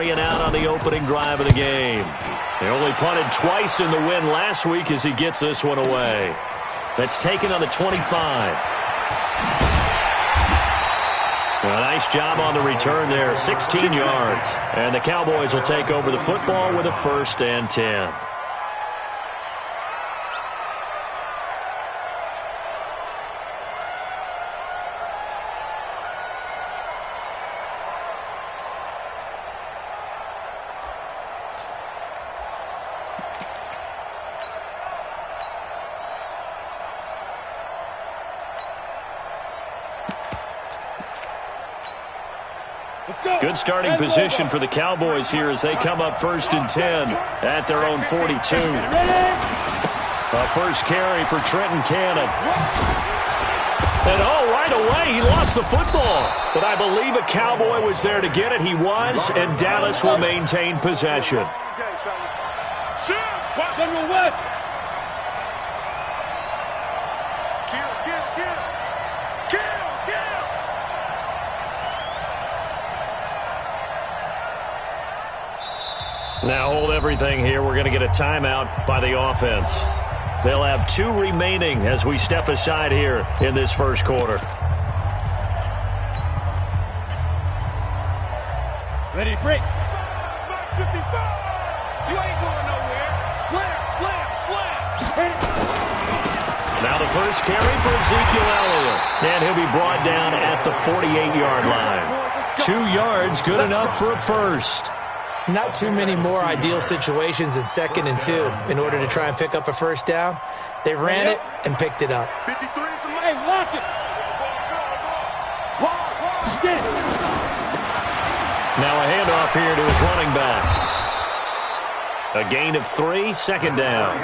3 and out on the opening drive of the game. They only punted twice in the win last week as he gets this one away. That's taken on the 25. A nice job on the return there, 16 yards. And the Cowboys will take over the football with a 1st and 10. Good starting position for the Cowboys here as they come up 1st and 10 at their own 42. A first carry for Trenton Cannon. And right away he lost the football. But I believe a Cowboy was there to get it. He was, and Dallas will maintain possession. Watch on your west. Now hold everything here. We're going to get a timeout by the offense. They'll have 2 remaining as we step aside here in this first quarter. Ready to break. 55. You ain't going nowhere. Slam. Now the first carry for Ezekiel Elliott. And he'll be brought down at the 48-yard line. 2 yards, good enough for a first. Not too many more ideal situations in 2nd and 2 in order to try and pick up a first down. They ran it and picked it up. 53 is the lane. Lock it. Now a handoff here to his running back. A gain of 3, 2nd down.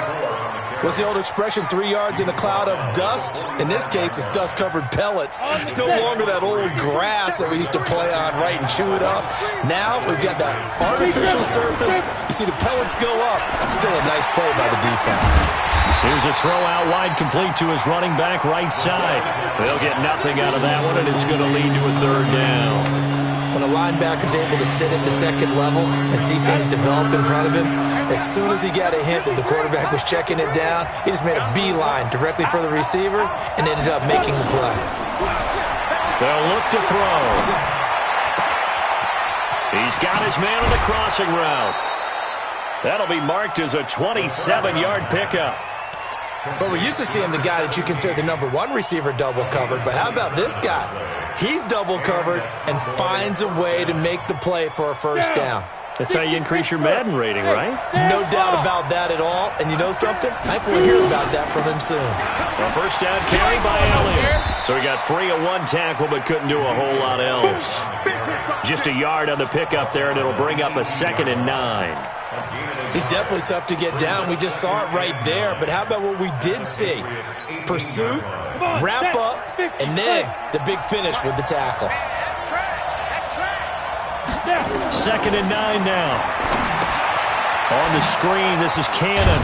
What's the old expression, 3 yards in a cloud of dust? In this case, it's dust-covered pellets. It's no longer that old grass that we used to play on, right, and chew it up. Now we've got that artificial surface. You see the pellets go up. Still a nice play by the defense. Here's a throw out wide, complete to his running back right side. They'll get nothing out of that one, and it's going to lead to a 3rd down. When a linebacker's able to sit at the 2nd level and see things develop in front of him, as soon as he got a hint that the quarterback was checking it down, he just made a beeline directly for the receiver and ended up making the play. They'll look to throw. He's got his man on the crossing route. That'll be marked as a 27-yard pickup. But we're used to seeing the guy that you consider the number 1 receiver double covered. But how about this guy? He's double covered and finds a way to make the play for a first down. That's how you increase your Madden rating, right? No doubt about that at all. And you know something? I think we'll hear about that from him soon. A first down carry by Elliott. So he got free of 1 tackle but couldn't do a whole lot else. Just a yard on the pickup there, and it'll bring up a 2nd and 9. He's definitely tough to get down. We just saw it right there. But how about what we did see? Pursuit, wrap up, and then the big finish with the tackle. 2nd and 9 now. On the screen, this is Cannon.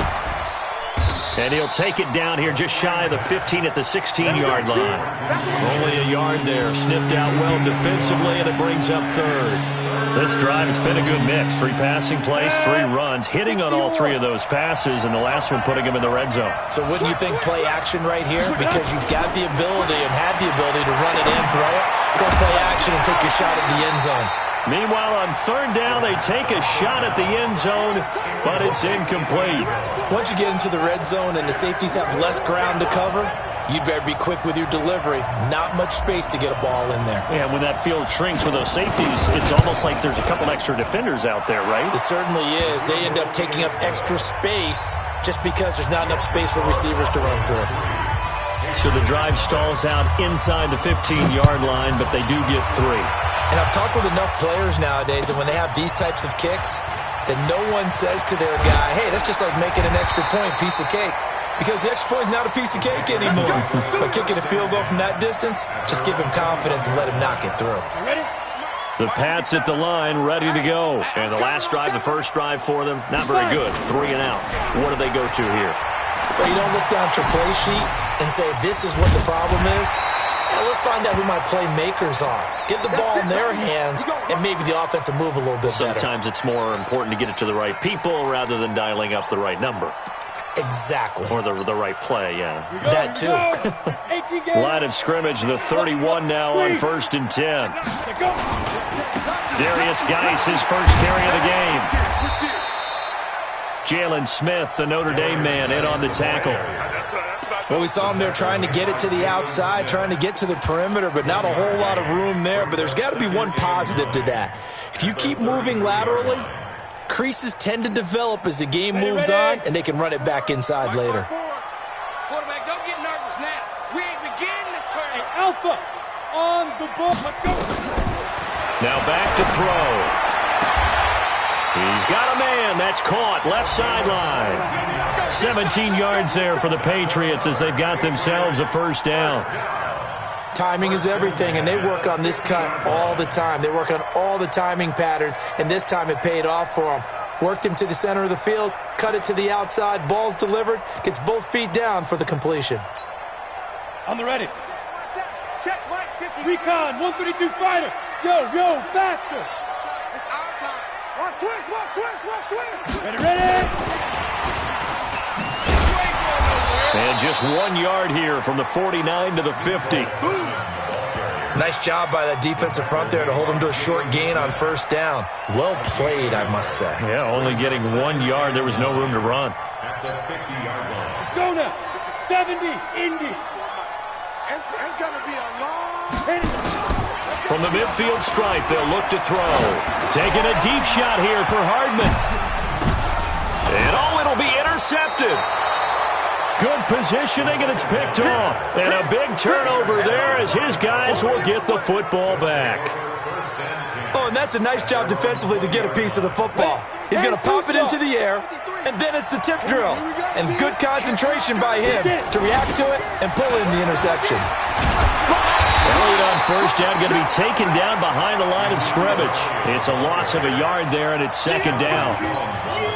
And he'll take it down here just shy of the 15 at the 16-yard line. Only a yard there. Sniffed out well defensively, and it brings up 3rd. This drive, it's been a good mix. 3 passing plays, 3 runs, hitting on all 3 of those passes, and the last one putting him in the red zone. So wouldn't you think play action right here? Because you've got the ability and had the ability to run it in, throw it, go play action and take your shot at the end zone. Meanwhile, on 3rd down, they take a shot at the end zone, but it's incomplete. Once you get into the red zone and the safeties have less ground to cover, you better be quick with your delivery. Not much space to get a ball in there. Yeah, when that field shrinks with those safeties, it's almost like there's a couple extra defenders out there, right? It certainly is. They end up taking up extra space just because there's not enough space for receivers to run through. So the drive stalls out inside the 15-yard line, but they do get 3. And I've talked with enough players nowadays, and when they have these types of kicks, that no one says to their guy, hey, that's just like making an extra point, piece of cake. Because the extra point is not a piece of cake anymore. But kicking a field goal from that distance, just give him confidence and let him knock it through. The Pats at the line, ready to go. And the last drive, the first drive for them, not very good. 3 and out. What do they go to here? Well, you don't look down at your play sheet and say, this is what the problem is. Let's find out who my playmakers are. Get the ball in their hands, and maybe the offense will move a little bit better. Sometimes it's more important to get it to the right people rather than dialing up the right number. Exactly. Or the right play, yeah. That too. Line of scrimmage, the 31 now on 1st and 10. Darius Geis, his first carry of the game. Jalen Smith, the Notre Dame man, in on the tackle. Well, we saw him there trying to get it to the outside, trying to get to the perimeter, but not a whole lot of room there. But there's got to be one positive to that. If you keep moving laterally, creases tend to develop as the game moves on, and they can run it back inside later. Quarterback, don't get nervous now. We ain't beginning to turn. Hey, Alpha on the ball. Let's go. Now back to throw. He's got a man. That's caught. Left sideline. 17 yards there for the Patriots as they've got themselves a first down. Timing is everything, and they work on this cut all the time. They work on all the timing patterns, and this time it paid off for them. Worked him to the center of the field, cut it to the outside, ball's delivered, gets both feet down for the completion. On the ready. Check, Mike, 50. Recon, 132 fighter. Yo, faster. It's our time. Watch twist. Ready. And just 1 yard here from the 49 to the 50. Nice job by that defensive front there to hold them to a short gain on first down. Well played, I must say. Yeah, only getting 1 yard. There was no room to run. Go now. 70, Indy. It's going to be a long... From the midfield stripe, they'll look to throw. Taking a deep shot here for Hardman. And it'll be intercepted. Good positioning, and it's picked off. And a big turnover there as his guys will get the football back. Oh, and that's a nice job defensively to get a piece of the football. He's going to pop it into the air, and then it's the tip drill. And good concentration by him to react to it and pull in the interception. Elliott on first down, going to be taken down behind the line of scrimmage. It's a loss of a yard there, and it's second down.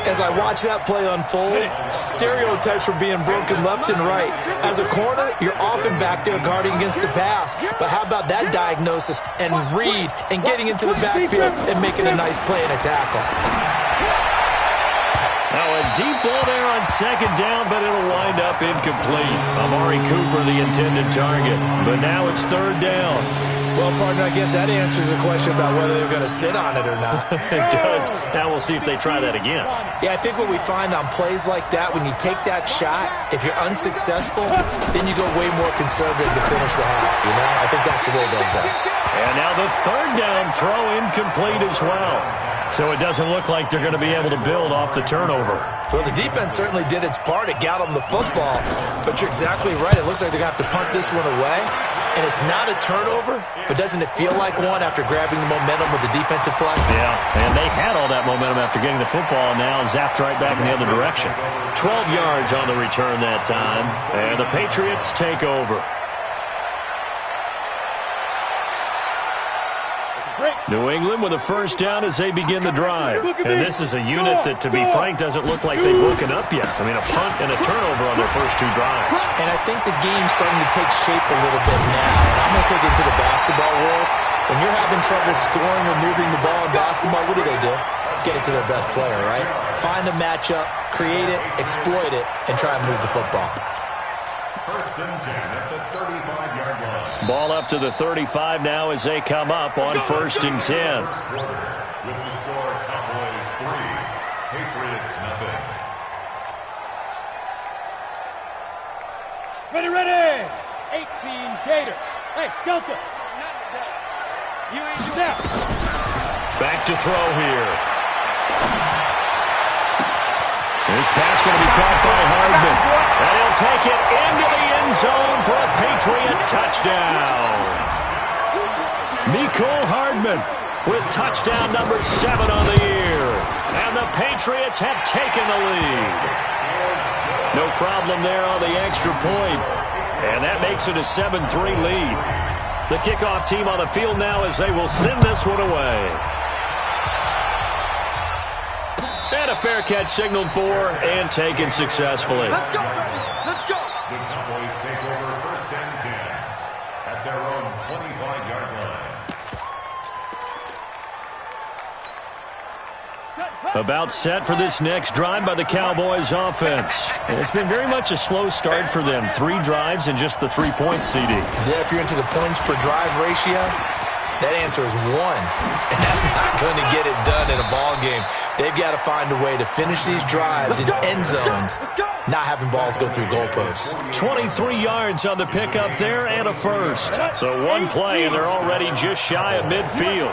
As I watch that play unfold, stereotypes were being broken left and right. As a corner, you're often back there guarding against the pass. But how about that diagnosis and read and getting into the backfield and making a nice play and a tackle? Now a deep ball there on second down, but it'll wind up incomplete. Amari Cooper, the intended target. But now it's third down. Well, partner, I guess that answers the question about whether they're going to sit on it or not. It does. Now we'll see if they try that again. Yeah, I think what we find on plays like that, when you take that shot, if you're unsuccessful, then you go way more conservative to finish the half, you know? I think that's the way they'll go. And now the third down throw incomplete as well. So it doesn't look like they're going to be able to build off the turnover. Well, the defense certainly did its part. It got them the football. But you're exactly right. It looks like they're going to have to punt this one away. And it's not a turnover, but doesn't it feel like one after grabbing the momentum with the defensive play? Yeah, and they had all that momentum after getting the football, and now zapped right back in the other direction. 12 yards on the return that time, and the Patriots take over. New England with a first down as they begin the drive. And this is a unit that, to be frank, doesn't look like they've woken up yet. I mean, a punt and a turnover on their first two drives. And I think the game's starting to take shape a little bit now. And I'm going to take it to the basketball world. When you're having trouble scoring or moving the ball in basketball, what do? Get it to their best player, right? Find a matchup, create it, exploit it, and try and move the football. First and 10 at the 35-yard line. Ball up to the 35 now as they come up on first and 10. With the score, Cowboys 3, Patriots nothing. Ready. 18 Gator. Hey, Delta. You ain't down. Back to throw here. This pass going to be caught by Hardman. And he'll take it into the end zone for a Patriot touchdown. Mecole Hardman with touchdown number 7 on the year. And the Patriots have taken the lead. No problem there on the extra point. And that makes it a 7-3 lead. The kickoff team on the field now as they will send this one away. And a fair catch signaled for and taken successfully. Let's go. The Cowboys take over first and 10 at their own About set for this next drive by the Cowboys offense. And it's been very much a slow start for them. 3 drives and just the 3 points, CD. Yeah, if you're into the points per drive ratio, that answer is 1. And that's not going to get it done in a ball game. They've got to find a way to finish these drives in end zones, not having balls go through goalposts. 23 yards on the pickup there and a first. So 1 play, and they're already just shy of midfield.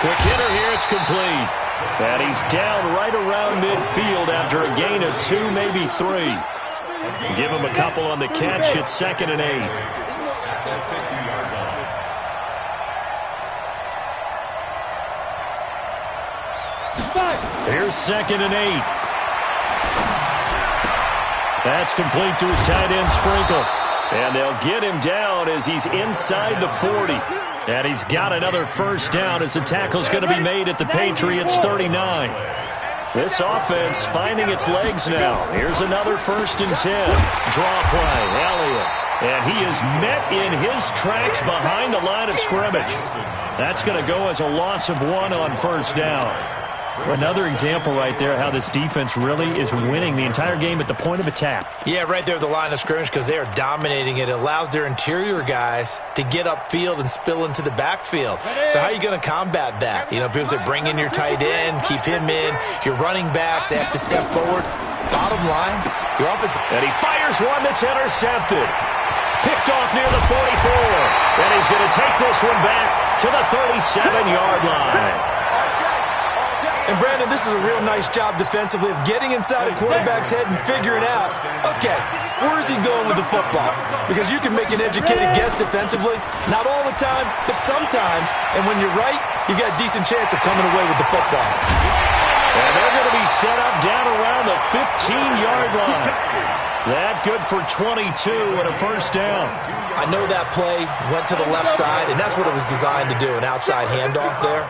Quick hitter here, it's complete. And he's down right around midfield after a gain of 2, maybe 3. Give him a couple on the catch. It's 2nd and 8. Here's 2nd and 8. That's complete to his tight end, Sprinkle. And they'll get him down as he's inside the 40. And he's got another first down as the tackle's going to be made at the Patriots' 39. This offense finding its legs now. Here's another 1st and 10. Draw play, Elliott. And he is met in his tracks behind the line of scrimmage. That's going to go as a loss of 1 on first down. Another example right there how this defense really is winning the entire game at the point of attack. Yeah, right there at the line of scrimmage because they are dominating it. It allows their interior guys to get upfield and spill into the backfield. So how are you going to combat that? You know, people say bring in your tight end, keep him in. Your running backs, they have to step forward. Bottom line, your offense. And he fires one that's intercepted. Picked off near the 44. And he's going to take this one back to the 37-yard line. And, Brandon, this is a real nice job defensively of getting inside a quarterback's head and figuring out, okay, where is he going with the football? Because you can make an educated guess defensively, not all the time, but sometimes. And when you're right, you've got a decent chance of coming away with the football. And they're going to be set up down around the 15-yard line. That good for 22 and a first down. I know that play went to the left side, and that's what it was designed to do, an outside handoff there.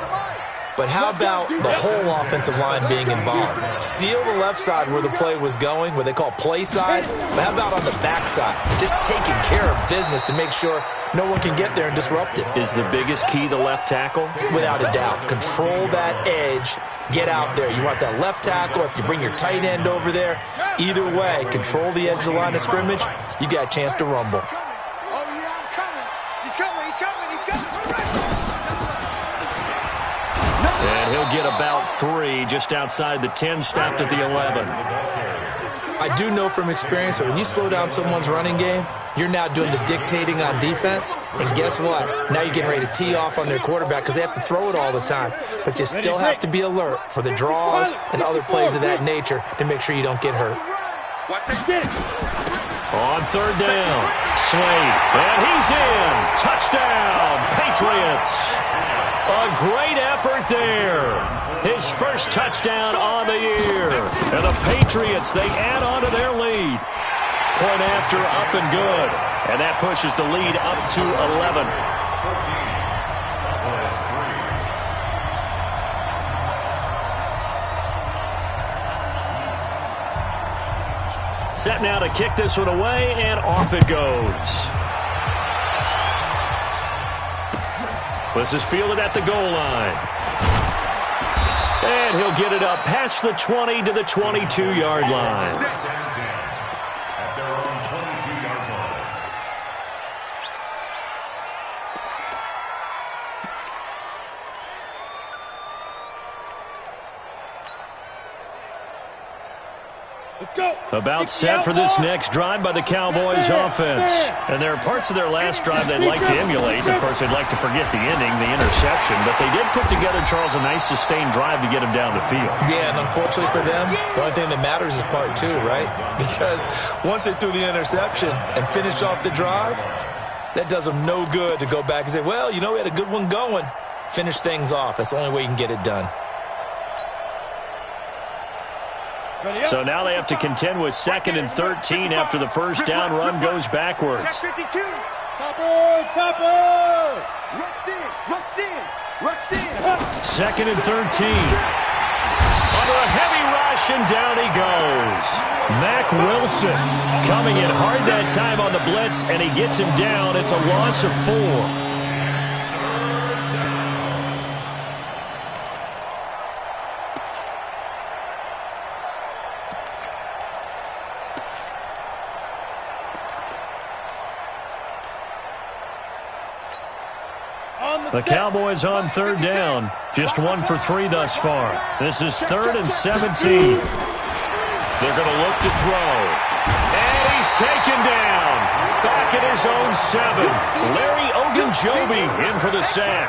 But how about the whole offensive line being involved? Seal the left side where the play was going, what they call play side. But how about on the back side? Just taking care of business to make sure no one can get there and disrupt it. Is the biggest key the left tackle? Without a doubt. Control that edge. Get out there. You want that left tackle. If you bring your tight end over there, either way, control the edge of the line of scrimmage. You got a chance to rumble. And he'll get about 3 just outside the 10, stopped at the 11. I do know from experience that when you slow down someone's running game, you're now doing the dictating on defense. And guess what? Now you're getting ready to tee off on their quarterback because they have to throw it all the time. But you still have to be alert for the draws and other plays of that nature to make sure you don't get hurt. On 3rd down, Slade. And he's in. Touchdown, Patriots. A great effort there. His first touchdown on the year. And the Patriots, they add on to their lead. Point after, up and good. And that pushes the lead up to 11. Set now to kick this one away, and off it goes. This is fielded at the goal line. And he'll get it up past the 20 to the 22-yard line. At their own 22-yard line. Let's go. About set for this next drive by the Cowboys offense. And there are parts of their last drive they'd like to emulate. Of course, they'd like to forget the ending, the interception. But they did put together, Charles, a nice sustained drive to get him down the field. Yeah, and unfortunately for them, the only thing that matters is part 2, right? Because once they threw the interception and finished off the drive, that does them no good to go back and say, well, you know, we had a good one going. Finish things off. That's the only way you can get it done. So now they have to contend with 2nd and 13 after the first down run goes backwards. Topper! Rush in! 2nd and 13. Under a heavy rush, and down he goes. Mack Wilson coming in hard that time on the blitz, and he gets him down. It's a loss of 4. The Cowboys on third down. Just 1 for 3 thus far. This is 3rd and 17. They're going to look to throw. And he's taken down. Back at his own 7. Larry Ogunjobi in for the sack.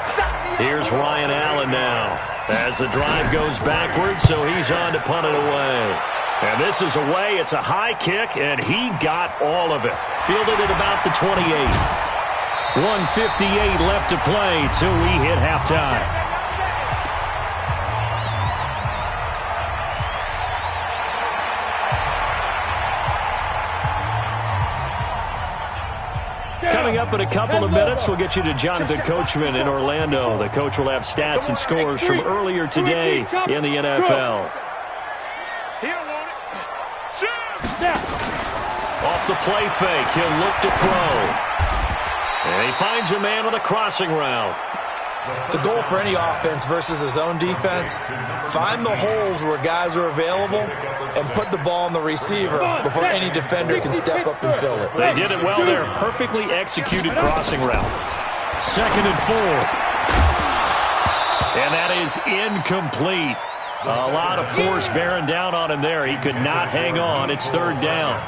Here's Ryan Allen now. As the drive goes backwards, so he's on to punt it away. And this is away. It's a high kick, and he got all of it. Fielded at about the 28. 1:58 left to play till we hit halftime. Coming up in a couple of minutes, we'll get you to Jonathan Coachman in Orlando. The coach will have stats and scores from earlier today in the NFL. Off the play fake, he'll look to throw. And he finds a man on a crossing route. The goal for any offense versus his own defense, find the holes where guys are available and put the ball on the receiver before any defender can step up and fill it. They did it well there. Perfectly executed crossing route. 2nd and 4. And that is incomplete. A lot of force bearing down on him there. He could not hang on. It's 3rd down.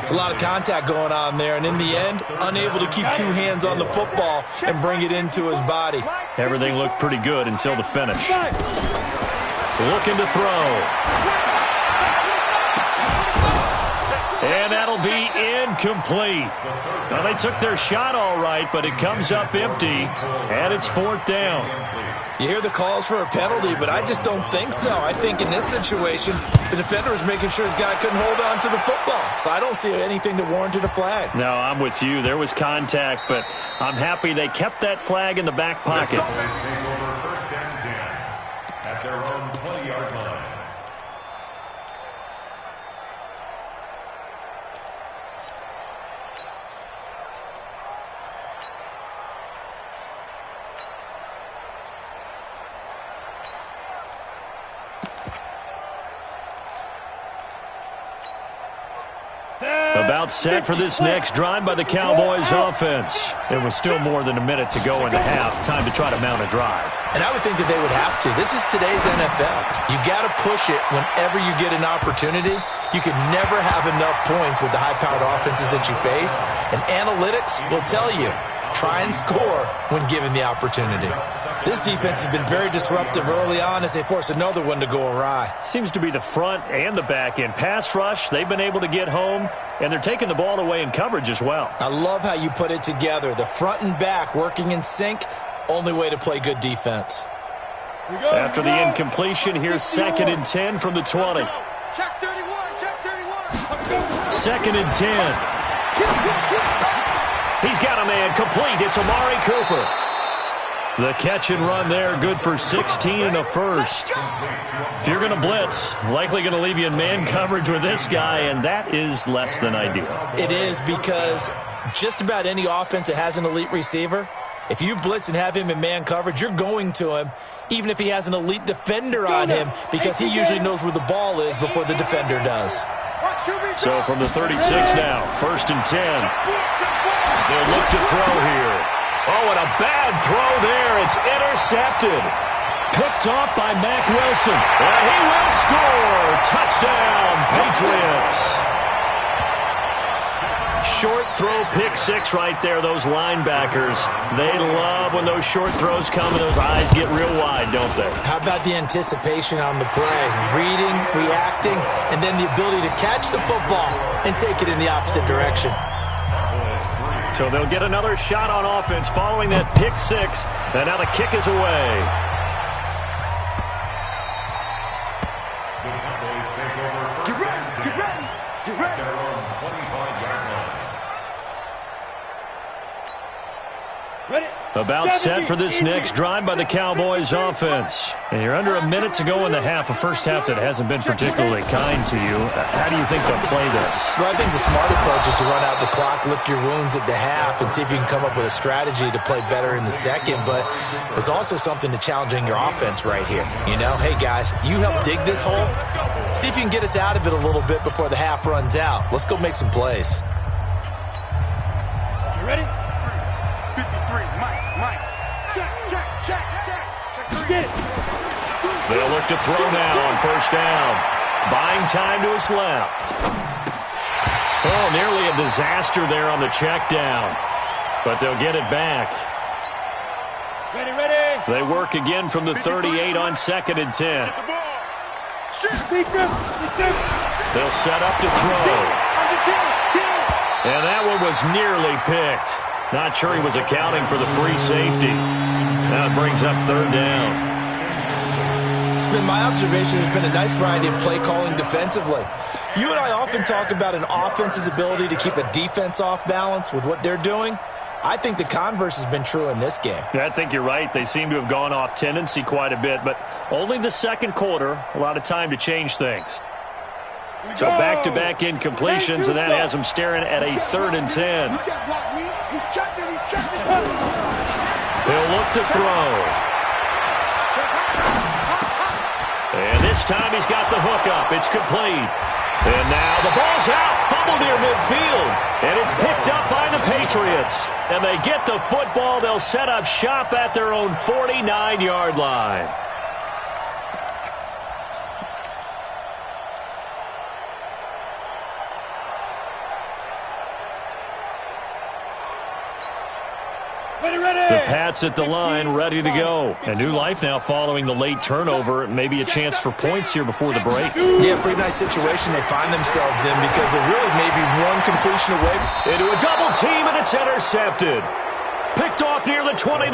It's a lot of contact going on there, and in the end, unable to keep 2 hands on the football and bring it into his body. Everything looked pretty good until the finish. Looking to throw. And that'll be incomplete. Now, they took their shot all right, but it comes up empty, and it's 4th down. You hear the calls for a penalty, but I just don't think so. I think in this situation, the defender was making sure his guy couldn't hold on to the football. So I don't see anything that warranted a flag. No, I'm with you. There was contact, but I'm happy they kept that flag in the back pocket. First and 10 at their own 20-yard line. About set for this next drive by the Cowboys offense. There was still more than a minute to go in the half. Time to try to mount a drive. And I would think that they would have to. This is today's NFL. You got to push it whenever you get an opportunity. You can never have enough points with the high-powered offenses that you face. And analytics will tell you, try and score when given the opportunity. This defense has been very disruptive early on as they force another one to go awry. Seems to be the front and the back end. Pass rush, they've been able to get home, and they're taking the ball away in coverage as well. I love how you put it together. The front and back working in sync, only way to play good defense. After the incompletion, here's 2nd and 10 from the 20. Check 31, check 31. 2nd and 10. He's got a man complete. It's Amari Cooper. The catch and run there, good for 16 and a first. If you're going to blitz, likely going to leave you in man coverage with this guy, and that is less than ideal. It is, because just about any offense that has an elite receiver, if you blitz and have him in man coverage, you're going to him, even if he has an elite defender on him, because he usually knows where the ball is before the defender does. So from the 36 now, 1st and 10. They'll look to throw here. Oh, and a bad throw there. It's intercepted. Picked off by Mack Wilson. And he will score. Touchdown, Patriots. Short throw, pick 6 right there. Those linebackers, they love when those short throws come and those eyes get real wide, don't they? How about the anticipation on the play? Reading, reacting, and then the ability to catch the football and take it in the opposite direction. So they'll get another shot on offense following that pick 6, and now the kick is away. The Cowboys take over first and 10 at their own 25-yard line. Ready? About set for this next drive by the Cowboys offense. And you're under a minute to go in the half, a first half that hasn't been particularly kind to you. How do you think they'll play this? Well, I think the smart approach is to run out the clock, lick your wounds at the half, and see if you can come up with a strategy to play better in the second. But there's also something to challenging your offense right here. You know, hey, guys, you help dig this hole. See if you can get us out of it a little bit before the half runs out. Let's go make some plays. You ready? 53, Mike. Check. Get it. They'll look to throw now on first down. Buying time to his left. Oh, nearly a disaster there on the check down. But they'll get it back. Ready. They work again from the 38 on 2nd and 10. They'll set up to throw. And that one was nearly picked. Not sure he was accounting for the free safety. Now it brings up 3rd down. It's been my observation there's been a nice variety of play calling defensively. You and I often talk about an offense's ability to keep a defense off balance with what they're doing. I think the converse has been true in this game. Yeah, I think you're right. They seem to have gone off tendency quite a bit, but only the second quarter, a lot of time to change things. So back-to-back incompletions, and that has them staring at a 3rd and 10. They'll look to throw. And this time he's got the hook up. It's complete. And now the ball's out. Fumble near midfield. And it's picked up by the Patriots. And they get the football. They'll set up shop at their own 49-yard line. The Pats at the line, ready to go. A new life now following the late turnover. Maybe a chance for points here before the break. Yeah, pretty nice situation they find themselves in because they're really maybe one completion away. Into a double team, and it's intercepted. Picked off near the 29.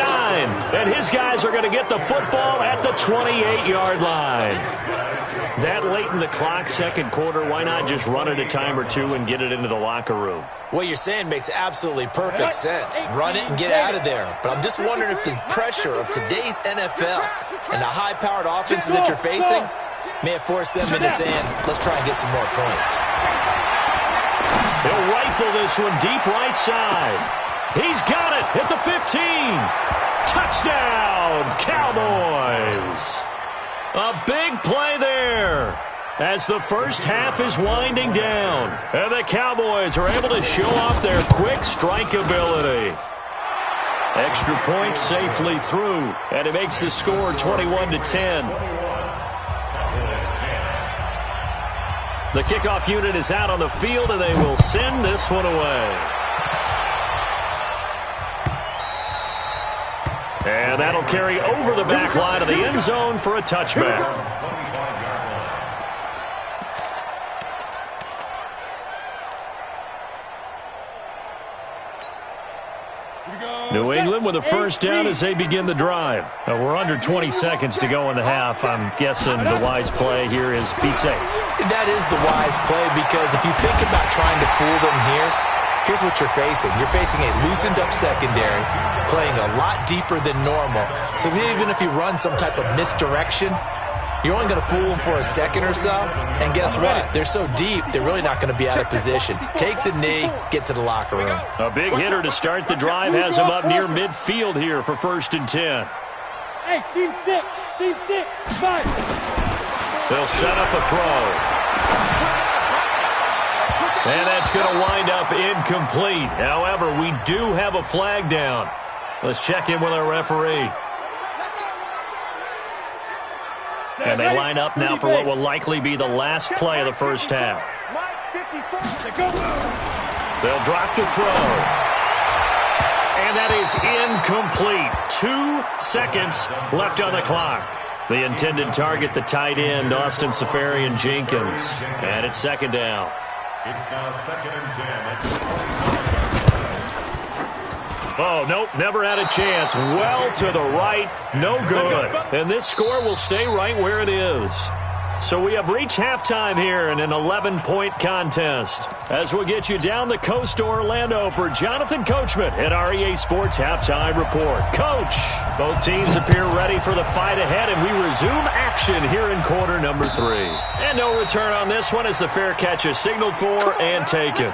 And his guys are going to get the football at the 28-yard line. That late in the clock, second quarter, why not just run it a time or two and get it into the locker room? What you're saying makes absolutely perfect sense. Run it and get out of there. But I'm just wondering if the pressure of today's NFL and the high-powered offenses that you're facing may have forced them into saying, let's try and get some more points. He'll rifle this one deep right side. He's got it at the 15. Touchdown, Cowboys. A big play there as the first half is winding down. And the Cowboys are able to show off their quick strike ability. Extra point safely through, and it makes the score 21-10. The kickoff unit is out on the field, and they will send this one away. And that'll carry over the back line of the end zone for a touchback. New England with a first down as they begin the drive. We're under 20 seconds to go in the half. I'm guessing the wise play here is be safe. That is the wise play because if you think about trying to fool them here, here's what you're facing. You're facing a loosened-up secondary, playing a lot deeper than normal. So even if you run some type of misdirection, you're only going to fool them for a second or so. And guess what? They're so deep, they're really not going to be out of position. Take the knee, get to the locker room. A big hitter to start the drive has him up near midfield here for 1st and 10. Hey, seam 6, 5. They'll set up a throw. And that's going to wind up incomplete. However, we do have a flag down. Let's check in with our referee. And they line up now for what will likely be the last play of the first half. They'll drop to throw. And that is incomplete. 2 seconds left on the clock. The intended target, the tight end, Austin Safarian-Jenkins. And it's 2nd down. It's now 2nd and 10. Oh, nope, never had a chance. Well to the right, no good. And this score will stay right where it is. So we have reached halftime here in an 11-point contest. As we'll get you down the coast to Orlando for Jonathan Coachman at our EA Sports Halftime Report. Coach, both teams appear ready for the fight ahead, and we resume action here in quarter number 3. And no return on this one as the fair catch is signaled for and taken.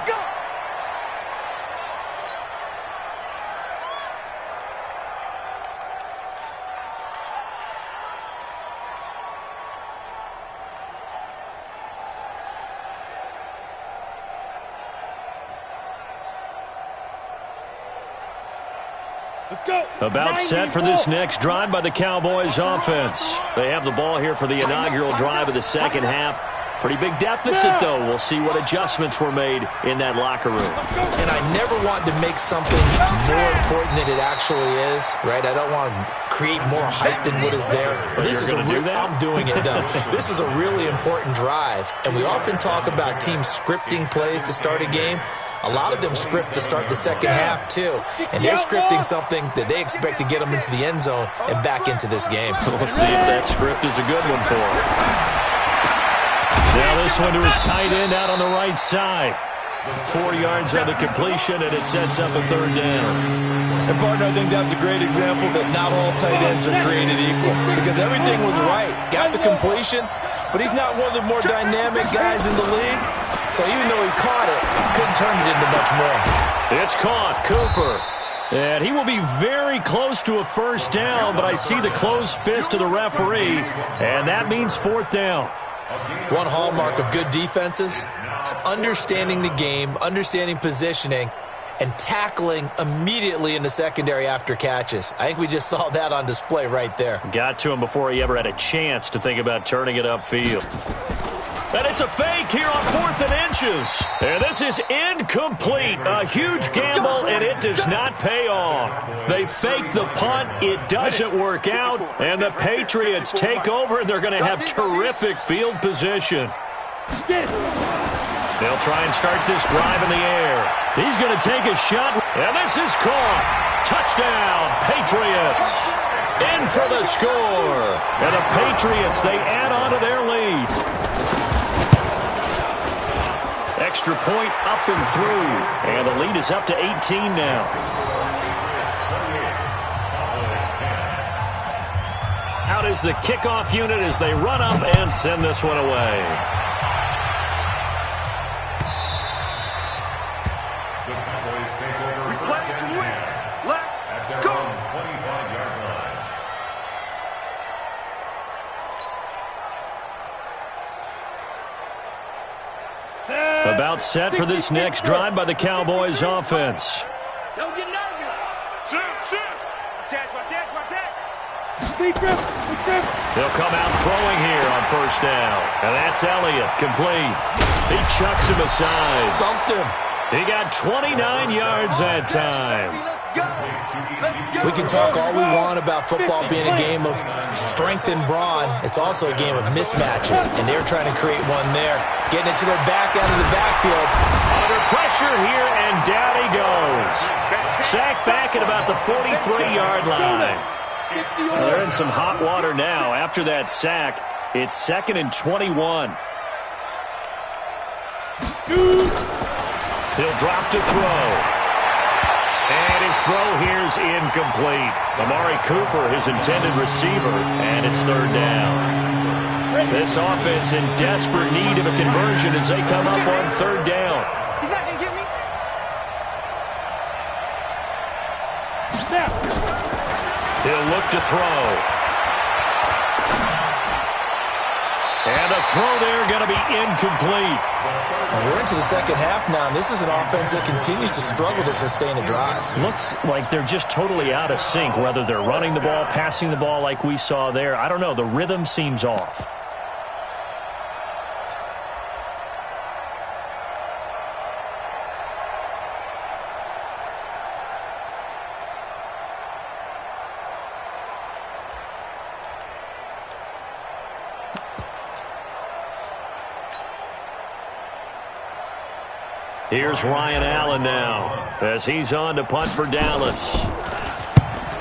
About set for this next drive by the Cowboys offense. They have the ball here for the inaugural drive of the second half. Pretty big deficit, though. We'll see what adjustments were made in that locker room. And I never want to make something more important than it actually is, right? I don't want to create more hype than what is there. But this is I'm doing it, though. This is a really important drive. And we often talk about teams scripting plays to start a game. A lot of them script to start the second half, too. And they're scripting something that they expect to get them into the end zone and back into this game. We'll see if that script is a good one for them. Now this one to his tight end out on the right side. 4 yards on the completion, and it sets up a third down. And, partner, I think that's a great example that not all tight ends are created equal. Because everything was right. Got the completion, but he's not one of the more dynamic guys in the league. So even though he caught it, couldn't turn it into much more. It's caught. Cooper. And he will be very close to a first down, but I see the closed fist of the referee, and that means fourth down. One hallmark of good defenses is understanding the game, understanding positioning, and tackling immediately in the secondary after catches. I think we just saw that on display right there. Got to him before he ever had a chance to think about turning it upfield. And it's a fake here on 4th and inches. And this is incomplete. A huge gamble, and it does not pay off. They fake the punt. It doesn't work out. And the Patriots take over, and they're going to have terrific field position. They'll try and start this drive in the air. He's going to take a shot, and this is caught. Touchdown, Patriots. In for the score. And the Patriots, they add on to their lead. Extra point up and through. And the lead is up to 18 now. Out is the kickoff unit as they run up and send this one away. The Cowboys take over. We play to win. Let's go. 25-yard line. About set for this next drive by the Cowboys offense. Don't get nervous. They'll come out throwing here on first down. And that's Elliott, complete. He chucks him aside. Thumped him. He got 29 yards that time. We can talk all we want about football being a game of strength and brawn. It's also a game of mismatches, and they're trying to create one there. Getting it to their back out of the backfield. Under pressure here, and down he goes. Sacked back at about the 43-yard line. Well, they're in some hot water now. After that sack, it's 2nd and 21. He'll drop to throw. And his throw here's incomplete. Amari Cooper, his intended receiver, and it's third down. This offense in desperate need of a conversion as they come up on third down. He's not going to get me. He'll look to throw. And the throw there going to be incomplete. And we're into the second half now, and this is an offense that continues to struggle to sustain a drive. Looks like they're just totally out of sync, whether they're running the ball, passing the ball like we saw there. I don't know. The rhythm seems off. Here's Ryan Allen now as he's on to punt for Dallas.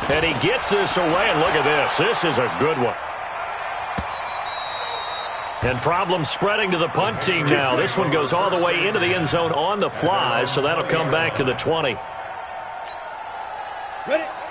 And he gets this away, and look at this. This is a good one. And problems spreading to the punt team now. This one goes all the way into the end zone on the fly, so that'll come back to the 20.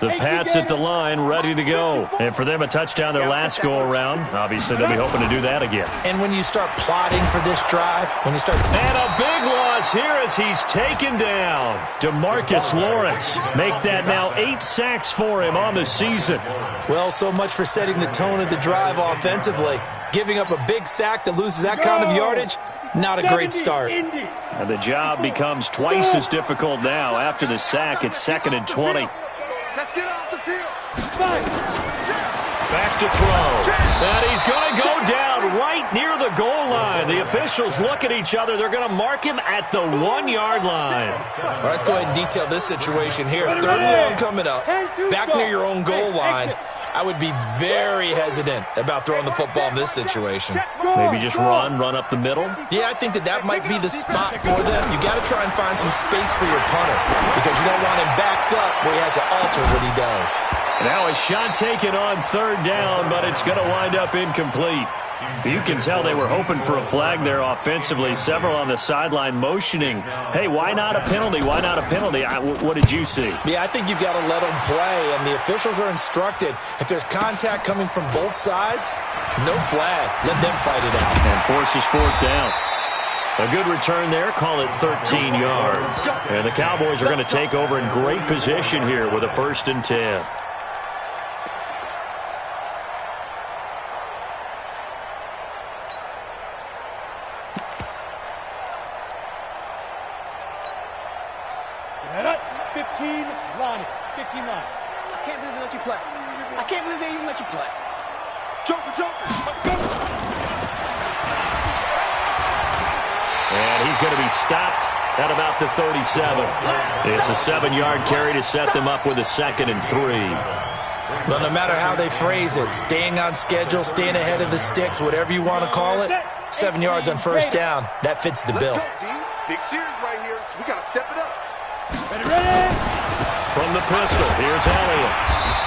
The Pats at the line, ready to go. And for them, a touchdown their last go-around. Obviously, they'll be hoping to do that again. And when you start plotting for this drive, when you start... And a big loss here as he's taken down. DeMarcus Lawrence. Make that now 8 sacks for him on the season. Well, so much for setting the tone of the drive offensively. Giving up a big sack that loses that kind of yardage, not a great start. And the job becomes twice as difficult now. After the sack, it's 2nd and 20. Let's get off the field. Back to throw. And he's going to go down right near the goal line. The officials look at each other. They're going to mark him at the 1-yard line. All right, let's go ahead and detail this situation here. 3rd and long coming up. Back near your own goal line. I would be very hesitant about throwing the football in this situation. Maybe just run up the middle? Yeah, I think that might be the spot for them. You got to try and find some space for your punter because you don't want him backed up where he has to alter what he does. Now a shot taken on 3rd down, but it's going to wind up incomplete. You can tell they were hoping for a flag there offensively. Several on the sideline motioning, hey, why not a penalty? Why not a penalty? What did you see? Yeah, I think you've got to let them play, and the officials are instructed. If there's contact coming from both sides, no flag. Let them fight it out. And forces 4th down. A good return there. Call it 13 yards. And the Cowboys are going to take over in great position here with a 1st and 10. I can't believe they let you play. I can't believe they even let you play. Joker. And he's going to be stopped at about the 37. It's a 7-yard carry to set them up with a 2nd and 3. Well, no matter how they phrase it, staying on schedule, staying ahead of the sticks, whatever you want to call it, 7 yards on 1st down, that fits the bill. Big series right here, so we got to step it up. Ready? From the pistol, here's Elliott.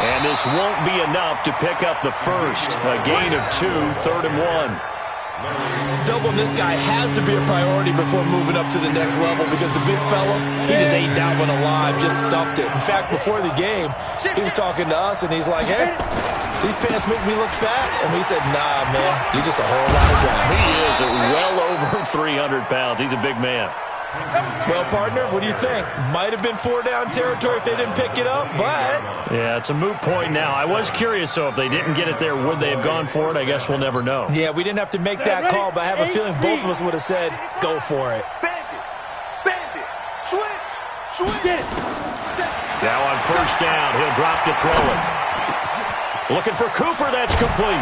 And this won't be enough to pick up the first. A gain of 2, 3rd and 1. Doubling this guy has to be a priority before moving up to the next level because the big fella, he just ate that one alive, just stuffed it. In fact, before the game, he was talking to us, and he's like, hey, these pants make me look fat. And we said, nah, man, you're just a whole lot of guy. He is well over 300 pounds. He's a big man. Well, partner, what do you think? Might have been 4-down territory if they didn't pick it up, but... Yeah, it's a moot point now. I was curious, though, if they didn't get it there, would they have gone for it? I guess we'll never know. Yeah, we didn't have to make that call, but I have a feeling both of us would have said, go for it. Bandit, switch. Now on 1st down, he'll drop to throw it. Looking for Cooper, that's complete.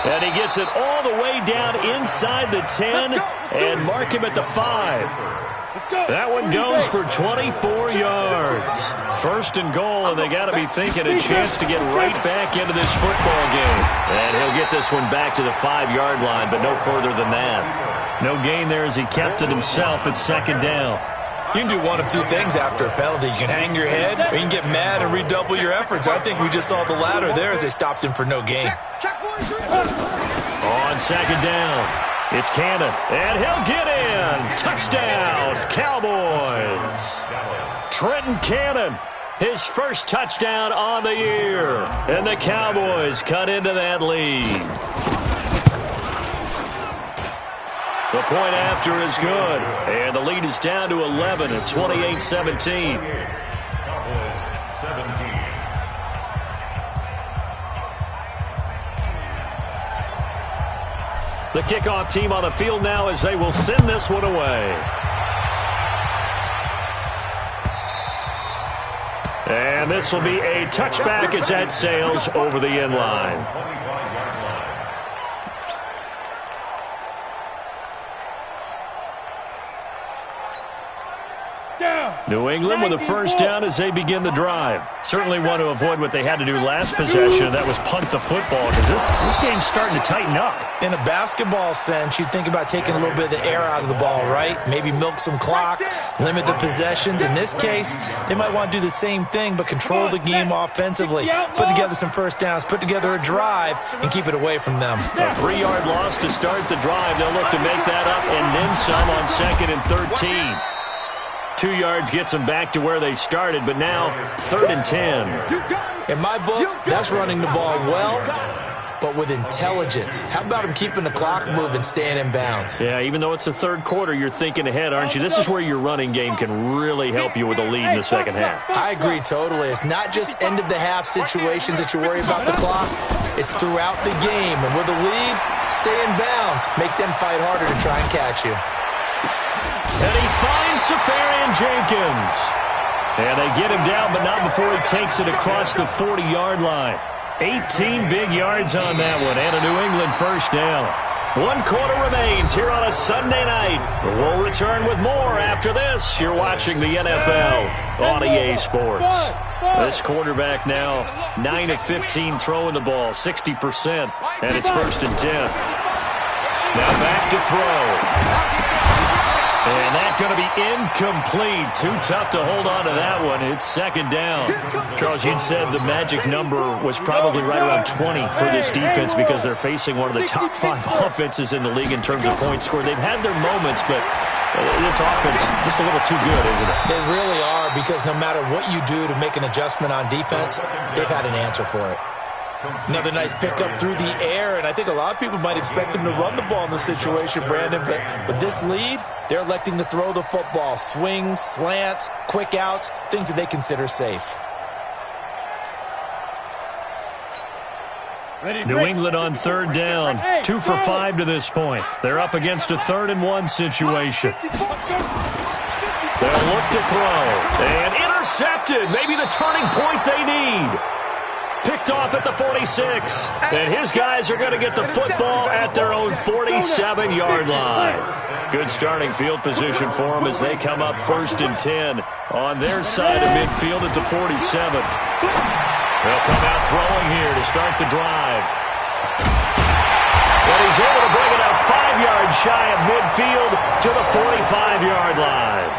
And he gets it all the way down inside the 10 and mark him at the 5. That one goes for 24 yards. 1st and goal, and they got to be thinking a chance to get right back into this football game. And he'll get this one back to the 5-yard line, but no further than that. No gain there as he kept it himself at 2nd down. You can do one of two things after a penalty. You can hang your head, or you can get mad and redouble your efforts. I think we just saw the latter there as they stopped him for no gain. On 2nd down, it's Cannon, and he'll get in. Touchdown, Cowboys. Trenton Cannon, his first touchdown on the year. And the Cowboys cut into that lead. The point after is good, and the lead is down to 11 at 28-17. The kickoff team on the field now as they will send this one away. And this will be a touchback as that sails over the end line. New England with a first down as they begin the drive. Certainly want to avoid what they had to do last possession, and that was punt the football, because this game's starting to tighten up. In a basketball sense, you think about taking a little bit of the air out of the ball, right? Maybe milk some clock, limit the possessions. In this case, they might want to do the same thing, but control the game offensively. Put together some first downs, put together a drive, and keep it away from them. A 3-yard loss to start the drive. They'll look to make that up and then some on 2nd and 13. 2 yards gets them back to where they started, but now 3rd and 10. In my book, that's running the ball well, but with intelligence. How about him keeping the clock moving, staying in bounds? Yeah, even though it's the third quarter, you're thinking ahead, aren't you? This is where your running game can really help you with a lead in the second half. I agree totally. It's not just end-of-the-half situations that you worry about the clock. It's throughout the game. And with a lead, stay in bounds. Make them fight harder to try and catch you. And he finds Safarian-Jenkins. And they get him down, but not before he takes it across the 40-yard line. 18 big yards on that one, and a New England first down. 1 quarter remains here on a Sunday night. We'll return with more after this. You're watching the NFL on EA Sports. This quarterback now 9 of 15 throwing the ball, 60%, and it's 1st and 10. Now back to throw. And that's going to be incomplete. Too tough to hold on to that one. It's 2nd down. Charles, you'd said the magic number was probably right around 20 for this defense because they're facing one of the top 5 offenses in the league in terms of points scored. They've had their moments, but this offense just a little too good, isn't it? They really are, because no matter what you do to make an adjustment on defense, they've had an answer for it. Another nice pickup through the air, and I think a lot of people might expect them to run the ball in this situation, Brandon, but with this lead, they're electing to throw the football. Swings, slants, quick outs, things that they consider safe. New England on 3rd down. 2 for 5 to this point. They're up against a 3rd and 1 situation. They'll look to throw. And intercepted. Maybe the turning point they need. Picked off at the 46. And his guys are going to get the football at their own 47-yard line. Good starting field position for them as they come up 1st and 10 on their side of midfield at the 47. They'll come out throwing here to start the drive. And he's able to bring it up 5 yards shy of midfield to the 45-yard line.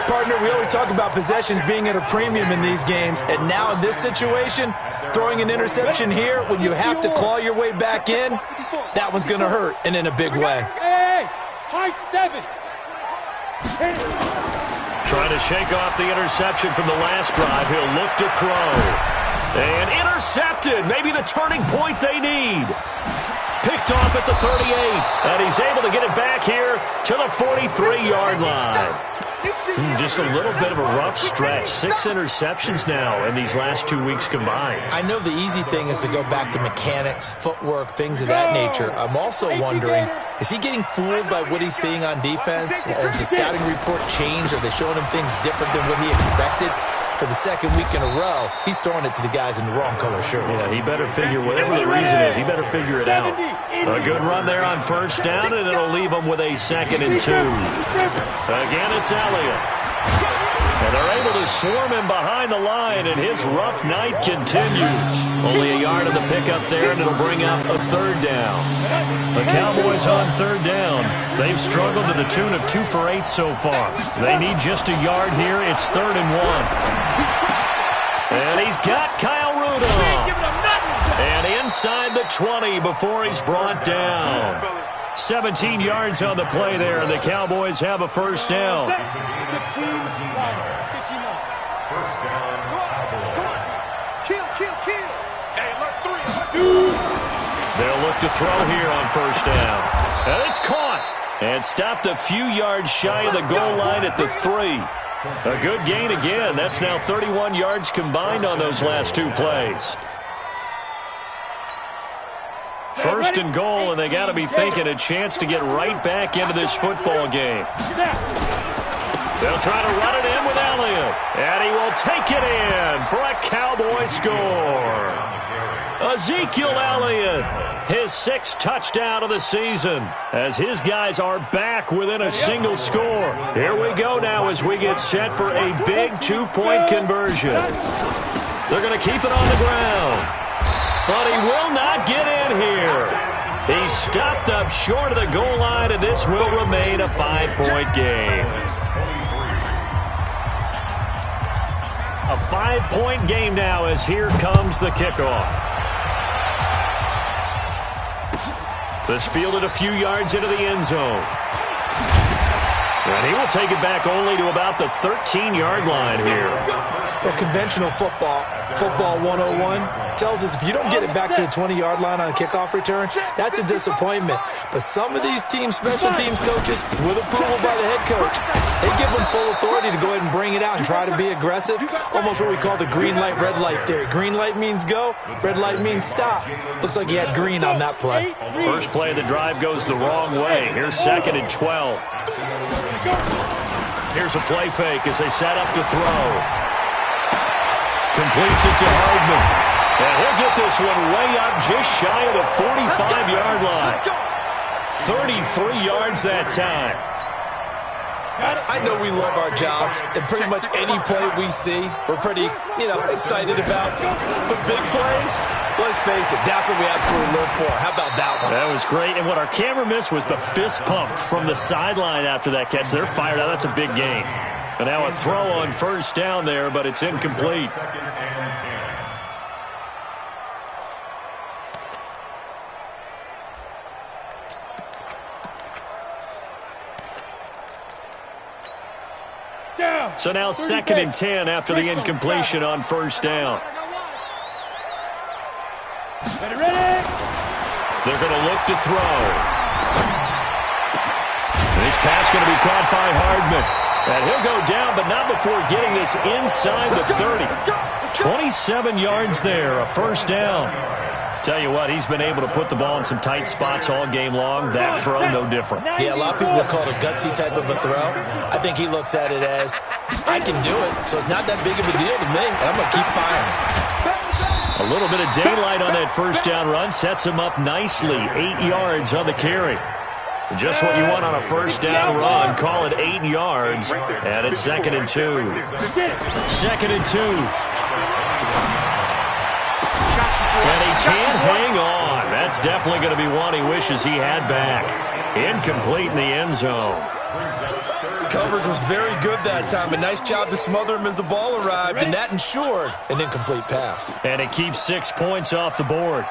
Partner, we always talk about possessions being at a premium in these games, and now in this situation, throwing an interception here when you have to claw your way back in, that one's going to hurt, and in a big way. High 7. Trying to shake off the interception from the last drive. He'll look to throw. And intercepted. Maybe the turning point they need. Picked off at the 38. And he's able to get it back here to the 43-yard line. Just a little bit of a rough stretch. 6 interceptions now in these last 2 weeks combined. I know the easy thing is to go back to mechanics, footwork, things of that nature. I'm also wondering, is he getting fooled by what he's seeing on defense? Has the scouting report changed? Are they showing him things different than what he expected? For the 2nd week in a row, he's throwing it to the guys in the wrong color shirts. Yeah, he better figure, whatever the reason is, he better figure it out. A good run there on 1st down, and it'll leave him with a 2nd and 2. Again, it's Elliott. And they're able to swarm him behind the line, and his rough night continues. Only a yard of the pickup there, and it'll bring up a 3rd down. The Cowboys on 3rd down. They've struggled to the tune of 2 for 8 so far. They need just a yard here. It's 3rd and 1. And he's got Kyle Rudolph. And inside the 20 before he's brought down. 17 yards on the play there, and the Cowboys have a 1st down. First down, Cowboys. Kill. Hey, look, 3. They'll look to throw here on 1st down. And it's caught. And stopped a few yards shy of the goal line at the 3. A good gain again. That's now 31 yards combined on those last 2 plays. 1st and goal, and they got to be thinking a chance to get right back into this football game. They'll try to run it in with Elliott, and he will take it in for a Cowboy score. Ezekiel Elliott, his 6th touchdown of the season, as his guys are back within a single score. Here we go now as we get set for a big 2-point conversion. They're going to keep it on the ground, but he will not get in here. He's stopped up short of the goal line, and this will remain a 5-point game. A 5-point game now as here comes the kickoff. This fielded a few yards into the end zone. And he will take it back only to about the 13-yard line here. Well, conventional football 101, tells us if you don't get it back to the 20-yard line on a kickoff return, that's a disappointment. But some of these special teams coaches, with approval by the head coach, they give them full authority to go ahead and bring it out and try to be aggressive. Almost what we call the green light, red light theory. Green light means go, red light means stop. Looks like he had green on that play. First play of the drive goes the wrong way. Here's 2nd and 12. Here's a play fake as they set up to throw. Completes it to Hardman. And he'll get this one way up just shy of the 45-yard line. 33 yards that time. I know we love our jobs, and pretty much any play we see, we're pretty, excited about. The big plays, let's face it, that's what we absolutely live for. How about that one? That was great, and what our camera missed was the fist pump from the sideline after that catch. They're fired out. That's a big game. And now a throw on first down there, but it's incomplete. So now 2nd and 10 after the incompletion on first down. Ready. They're going to look to throw. This pass going to be caught by Hardman. And he'll go down, but not before getting this inside the 30. 27 yards there, a first down. Tell you what, he's been able to put the ball in some tight spots all game long. That throw, no different. Yeah, a lot of people would call it a gutsy type of a throw. I think he looks at it as, I can do it, so it's not that big of a deal to me, and I'm going to keep firing. A little bit of daylight on that first down run sets him up nicely. 8 yards on the carry. Just what you want on a first down run. Call it 8 yards, and it's 2nd and 2. 2nd and 2. And he can't hang on. That's definitely going to be one he wishes he had back. Incomplete in the end zone. Coverage was very good that time. A nice job to smother him as the ball arrived, and that ensured an incomplete pass. And it keeps 6 points off the board.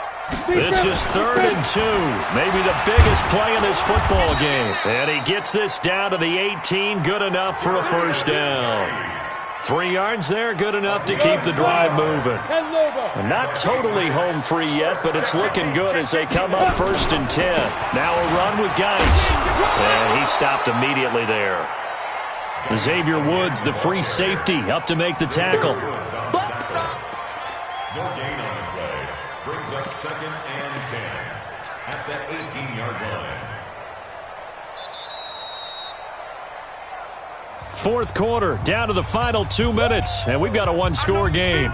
This is 3rd and 2. Maybe the biggest play in this football game. And he gets this down to the 18. Good enough for a first down. 3 yards there, good enough to keep the drive moving. Not totally home free yet, but it's looking good as they come up 1st and 10. Now a run with Geis. And he stopped immediately there. Xavier Woods, the free safety, up to make the tackle. No gain on the play. Brings up 2nd and 10 at that 18-yard line. Fourth quarter, down to the final 2 minutes, and we've got a one-score game.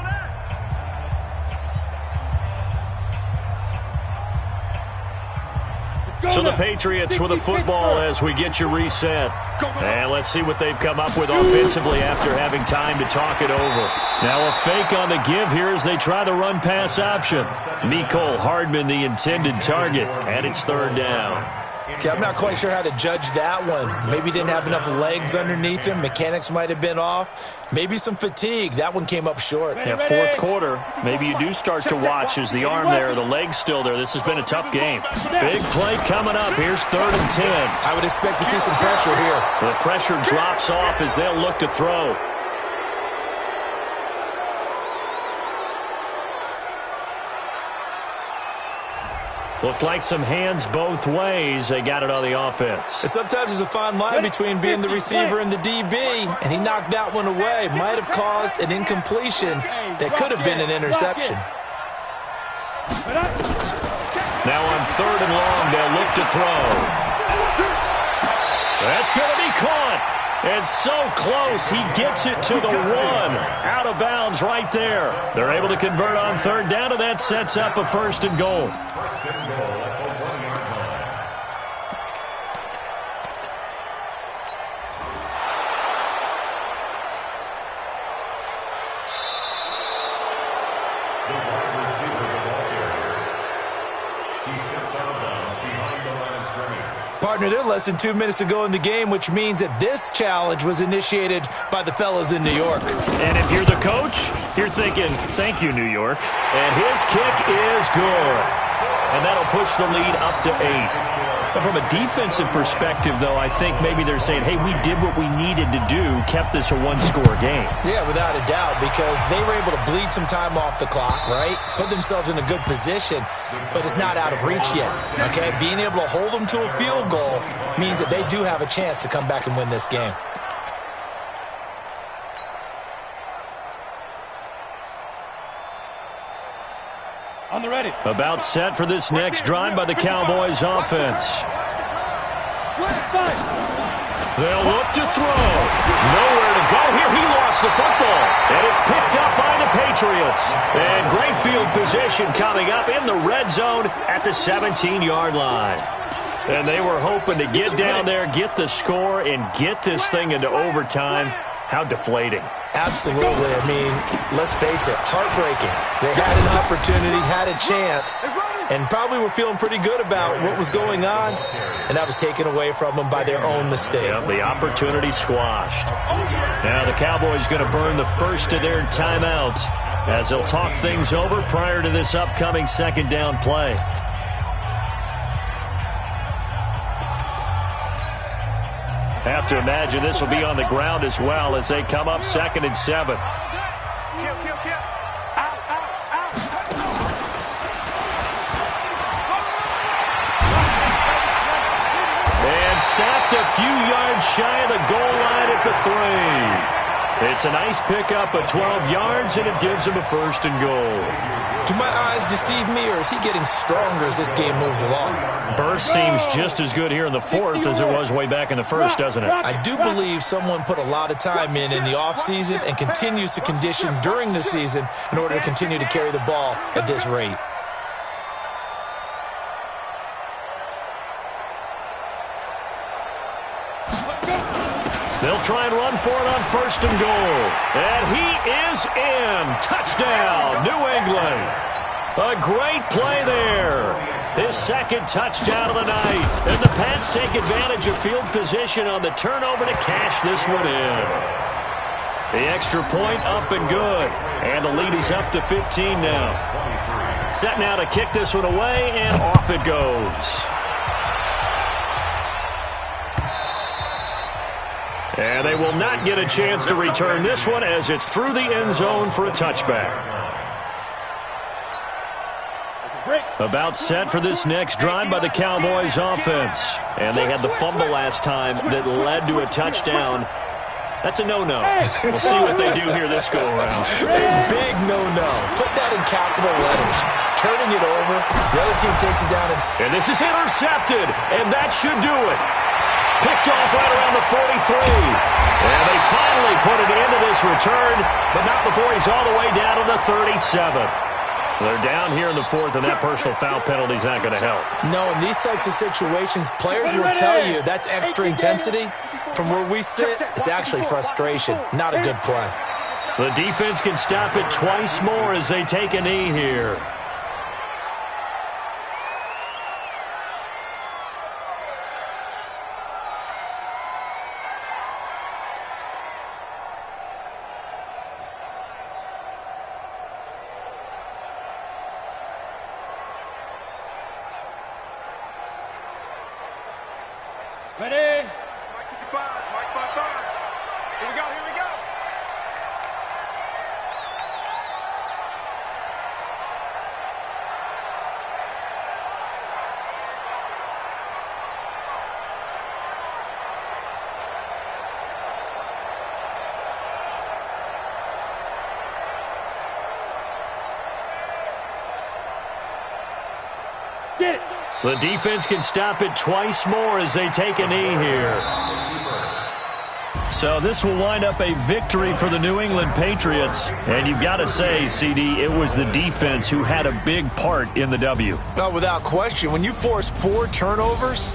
So the Patriots with the football as we get you reset. And let's see what they've come up with offensively after having time to talk it over. Now a fake on the give here as they try the run-pass option. Mecole Hardman, the intended target, and it's 3rd down. Okay, I'm not quite sure how to judge that one. Maybe didn't have enough legs underneath him. Mechanics might have been off. Maybe some fatigue. That one came up short. Yeah, fourth quarter, maybe you do start to watch as the arm there, the leg's still there. This has been a tough game. Big play coming up. Here's 3rd and 10. I would expect to see some pressure here. The pressure drops off as they'll look to throw. Looked like some hands both ways. They got it on the offense. And sometimes there's a fine line between being the receiver and the DB, and he knocked that one away. Might have caused an incompletion that could have been an interception. Now on 3rd and long, they'll look to throw. That's going to be caught. And so close, he gets it to the 1. Out of bounds right there. They're able to convert on third down, and that sets up a 1st and goal. First and goal at the 1-yard line. The wide receiver, the ball carrier. He steps out of bounds behind the line of scrimmage. Partner, they're less than 2 minutes to go in the game, which means that this challenge was initiated by the fellas in New York. And if you're the coach, you're thinking, thank you, New York. And his kick is good. And that'll push the lead up to 8. But from a defensive perspective, though, I think maybe they're saying, hey, we did what we needed to do, kept this a 1-score game. Yeah, without a doubt, because they were able to bleed some time off the clock, right? Put themselves in a good position, but it's not out of reach yet, okay? Being able to hold them to a field goal means that they do have a chance to come back and win this game. On the ready. About set for this next drive by the Cowboys offense. They'll look to throw. Nowhere to go here. He lost the football. And it's picked up by the Patriots. And great field position coming up in the red zone at the 17-yard line. And they were hoping to get down there, get the score, and get this thing into overtime. How deflating. Absolutely. I mean, let's face it, heartbreaking. They had an opportunity, had a chance, and probably were feeling pretty good about what was going on, and that was taken away from them by their own mistake. Yep, the opportunity squashed. Now the Cowboys going to burn the first of their timeouts as they'll talk things over prior to this upcoming 2nd down play. Have to imagine this will be on the ground as well as they come up 2nd and 7. And stopped a few yards shy of the goal line at the 3. It's a nice pickup of 12 yards, and it gives him a 1st and goal. Do my eyes deceive me, or is he getting stronger as this game moves along? Burst seems just as good here in the 4th as it was way back in the 1st, doesn't it? I do believe someone put a lot of time in the offseason and continues to condition during the season in order to continue to carry the ball at this rate. They'll try and run for it on 1st and goal. And he is in. Touchdown, New England. A great play there. His 2nd touchdown of the night. And the Pats take advantage of field position on the turnover to cash this one in. The extra point up and good. And the lead is up to 15 now. Set now to kick this one away, and off it goes. And they will not get a chance to return this one as it's through the end zone for a touchback. About set for this next drive by the Cowboys offense. And they had the fumble last time that led to a touchdown. That's a no-no. We'll see what they do here this go-around. A big no-no. Put that in capital letters. Turning it over, the other team takes it down. And this is intercepted, and that should do it. Picked off right around the 43. And they finally put it into this return, but not before he's all the way down to the 37. They're down here in the 4th, and that personal foul penalty is not going to help. No, in these types of situations, players will tell you that's extra intensity. From where we sit, it's actually frustration. Not a good play. The defense can stop it twice more as they take a knee here. Ready? Mike 55, Mike 55. Here we go, here we go. Get it. The defense can stop it twice more as they take a knee here. So this will wind up a victory for the New England Patriots. And you've got to say, CD, it was the defense who had a big part in the W. Oh, without question. When you force 4 turnovers,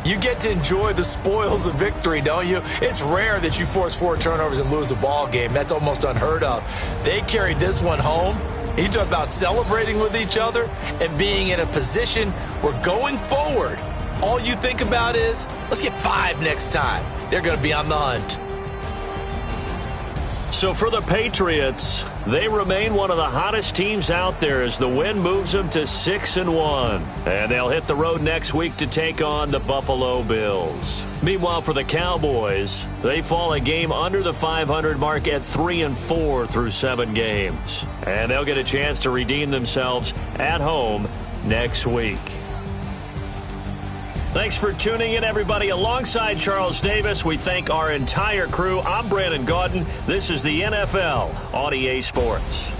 you get to enjoy the spoils of victory, don't you? It's rare that you force 4 turnovers and lose a ball game. That's almost unheard of. They carried this one home. You talk about celebrating with each other and being in a position where going forward, all you think about is, let's get 5 next time. They're going to be on the hunt. So for the Patriots, they remain one of the hottest teams out there as the win moves them to 6-1. And they'll hit the road next week to take on the Buffalo Bills. Meanwhile, for the Cowboys, they fall a game under the 500 mark at 3-4 through 7 games. And they'll get a chance to redeem themselves at home next week. Thanks for tuning in, everybody. Alongside Charles Davis, we thank our entire crew. I'm Brandon Gaudin. This is the NFL on EA Sports.